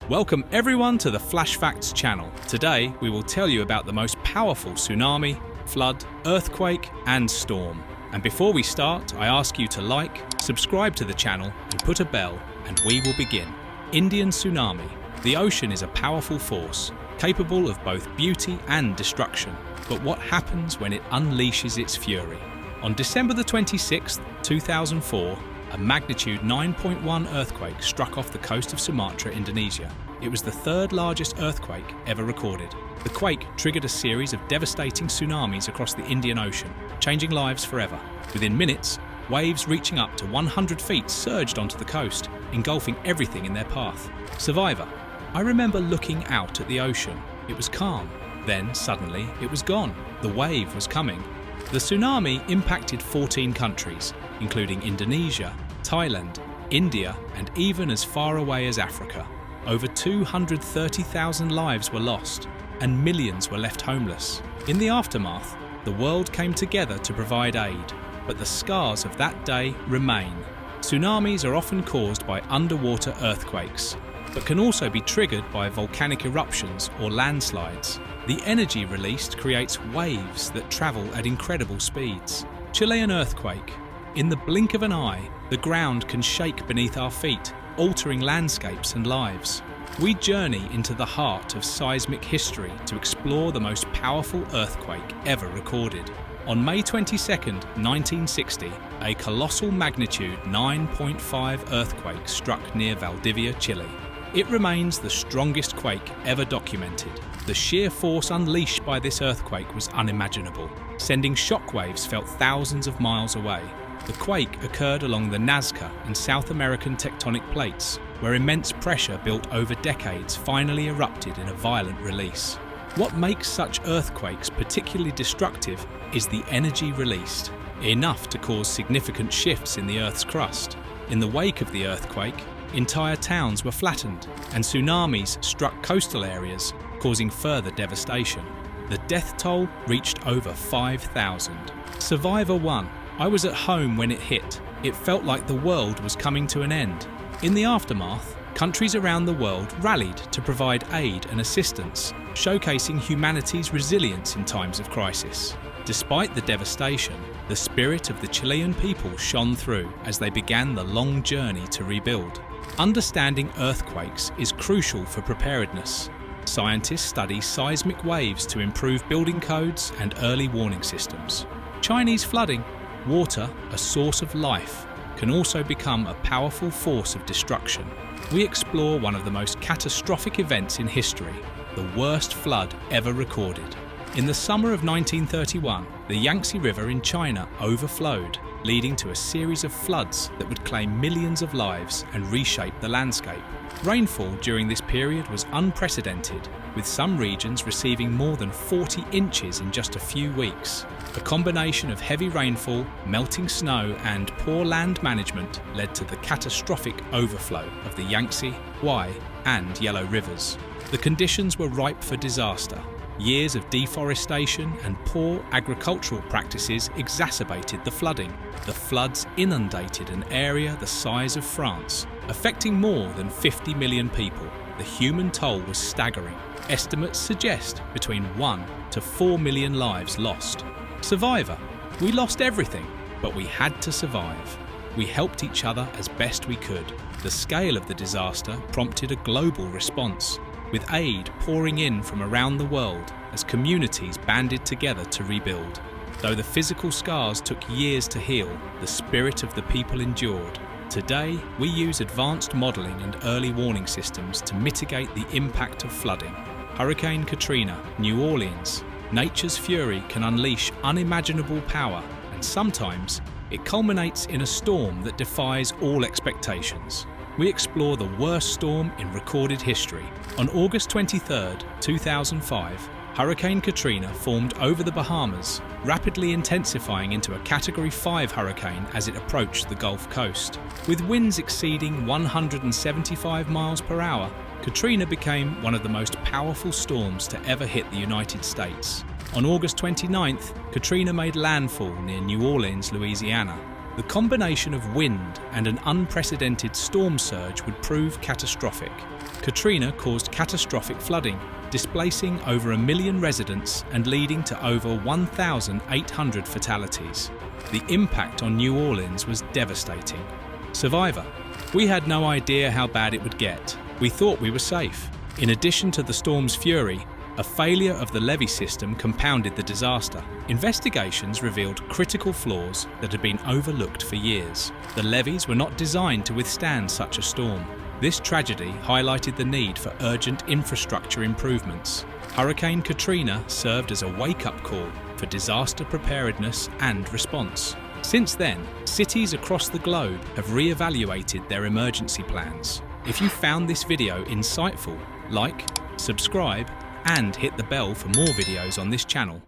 Welcome everyone to the Flash Facts channel. Today we will tell you about the most powerful tsunami, flood, earthquake and storm. And before we start, I ask you to like, subscribe to the channel and put a bell, and we will begin. Indian tsunami. The ocean is a powerful force, capable of both beauty and destruction. But what happens when it unleashes its fury? On December the 26th, 2004, a magnitude 9.1 earthquake struck off the coast of Sumatra, Indonesia. It was the third largest earthquake ever recorded. The quake triggered a series of devastating tsunamis across the Indian Ocean, changing lives forever. Within minutes, waves reaching up to 100 feet surged onto the coast, engulfing everything in their path. Survivor. I remember looking out at the ocean. It was calm. Then, suddenly, it was gone. The wave was coming. The tsunami impacted 14 countries, including Indonesia, Thailand, India, and even as far away as Africa. Over 230,000 lives were lost, and millions were left homeless. In the aftermath, the world came together to provide aid, but the scars of that day remain. Tsunamis are often caused by underwater earthquakes, but can also be triggered by volcanic eruptions or landslides. The energy released creates waves that travel at incredible speeds. Chilean earthquake. In the blink of an eye, the ground can shake beneath our feet, altering landscapes and lives. We journey into the heart of seismic history to explore the most powerful earthquake ever recorded. On May 22, 1960, a colossal magnitude 9.5 earthquake struck near Valdivia, Chile. It remains the strongest quake ever documented. The sheer force unleashed by this earthquake was unimaginable, sending shockwaves felt thousands of miles away. The quake occurred along the Nazca and South American tectonic plates, where immense pressure built over decades finally erupted in a violent release. What makes such earthquakes particularly destructive is the energy released, enough to cause significant shifts in the Earth's crust. In the wake of the earthquake, entire towns were flattened, and tsunamis struck coastal areas, causing further devastation. The death toll reached over 5,000. Survivor 1. I was at home when it hit. It felt like the world was coming to an end. In the aftermath, countries around the world rallied to provide aid and assistance, showcasing humanity's resilience in times of crisis. Despite the devastation, the spirit of the Chilean people shone through as they began the long journey to rebuild. Understanding earthquakes is crucial for preparedness. Scientists study seismic waves to improve building codes and early warning systems. Chinese flooding. Water, a source of life, can also become a powerful force of destruction. We explore one of the most catastrophic events in history, the worst flood ever recorded. In the summer of 1931, the Yangtze River in China overflowed, leading to a series of floods that would claim millions of lives and reshape the landscape. Rainfall during this period was unprecedented, with some regions receiving more than 40 inches in just a few weeks. A combination of heavy rainfall, melting snow, and poor land management led to the catastrophic overflow of the Yangtze, Huai, and Yellow Rivers. The conditions were ripe for disaster. Years of deforestation and poor agricultural practices exacerbated the flooding. The floods inundated an area the size of France, affecting more than 50 million people. The human toll was staggering. Estimates suggest between 1 to 4 million lives lost. Survivor. We lost everything, but we had to survive. We helped each other as best we could. The scale of the disaster prompted a global response, with aid pouring in from around the world as communities banded together to rebuild. Though the physical scars took years to heal, the spirit of the people endured. Today, we use advanced modelling and early warning systems to mitigate the impact of flooding. Hurricane Katrina, New Orleans. Nature's fury can unleash unimaginable power, and sometimes it culminates in a storm that defies all expectations. We explore the worst storm in recorded history. On August 23, 2005, Hurricane Katrina formed over the Bahamas, rapidly intensifying into a Category 5 hurricane as it approached the Gulf Coast. With winds exceeding 175 miles per hour, Katrina became one of the most powerful storms to ever hit the United States. On August 29th, Katrina made landfall near New Orleans, Louisiana. The combination of wind and an unprecedented storm surge would prove catastrophic. Katrina caused catastrophic flooding, displacing over 1 million residents and leading to over 1,800 fatalities. The impact on New Orleans was devastating. Survivor: we had no idea how bad it would get. We thought we were safe. In addition to the storm's fury, a failure of the levee system compounded the disaster. Investigations revealed critical flaws that had been overlooked for years. The levees were not designed to withstand such a storm. This tragedy highlighted the need for urgent infrastructure improvements. Hurricane Katrina served as a wake-up call for disaster preparedness and response. Since then, cities across the globe have re-evaluated their emergency plans. If you found this video insightful, like, subscribe, and hit the bell for more videos on this channel.